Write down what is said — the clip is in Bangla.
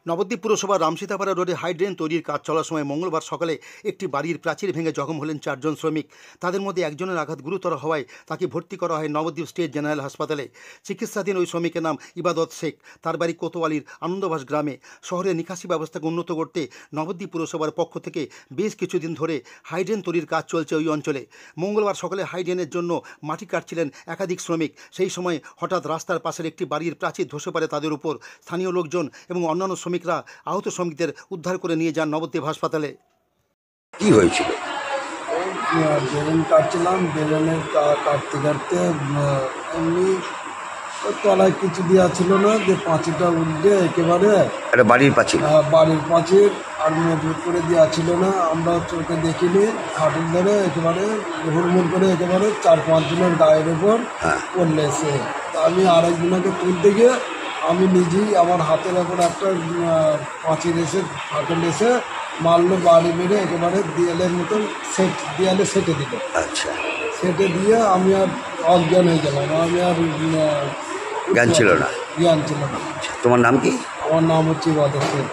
নবদ্বীপ পুরসভার রামসীতাপাড়া রোডে হাইড্রেন তৈরির কাজ চলার সময় মঙ্গলবার সকালে একটি বাড়ির প্রাচীর ভেঙে জখম হলেন 4 জন শ্রমিক। তাদের মধ্যে একজনের আঘাত গুরুতর হওয়ায় তাকে ভর্তি করা হয় নবদ্বীপ স্টেট জেনারেল হাসপাতালে। চিকিৎসাধীন ওই শ্রমিকের নাম ইবাদত শেখ। তার বাড়ি কোতোয়ালির আনন্দবাস গ্রামে। শহরের নিকাশি ব্যবস্থাকে উন্নত করতে নবদ্বীপ পুরসভার পক্ষ থেকে বেশ কিছুদিন ধরে হাইড্রেন তৈরির কাজ চলছে ওই অঞ্চলে। মঙ্গলবার সকালে হাইড্রেনের জন্য মাটি কাটছিলেন একাধিক শ্রমিক। সেই সময় হঠাৎ রাস্তার পাশের একটি বাড়ির প্রাচীর ধসে পড়ে তাদের উপর। স্থানীয় লোকজন এবং অন্যান্য শ্রমিকরা আহত শ্রমিকদের উদ্ধার করে নিয়ে যান নবদ্বীপ হাসপাতালে। কি হয়েছিল? বেলুন কাটছিলাম, বেলুনের কাটতে কাটতে এমনি তলায় কিছু দেওয়া ছিল না, যে পাঁচিটা উঠবে একেবারে একটা বাড়ির পাঁচিল। বাড়ির পাঁচিল আর মজবুত করে দেওয়া ছিল না। আমরা চোখে দেখিনি, হাঁটুর ধরে একেবারে হুড়মুড় করে একেবারে 4-5 জনের গায়ের ওপর পড়লে সে। আমি আরেকজনকে তুলতে গিয়ে আমি নিজেই আমার হাতের ওপর একটা পাঁচিল এসে হাতের এসে মারলো, বাড়ি মেরে একেবারে দেয়ালের মতন দেয়ালে সেটে দিল। আচ্ছা, সেটে দিয়ে আমি আর অজ্ঞান হয়ে গেলাম। আমি আর জ্ঞান ছিল না। তোমার নাম কি? আমার নাম হচ্ছে ইবাদত শেখ।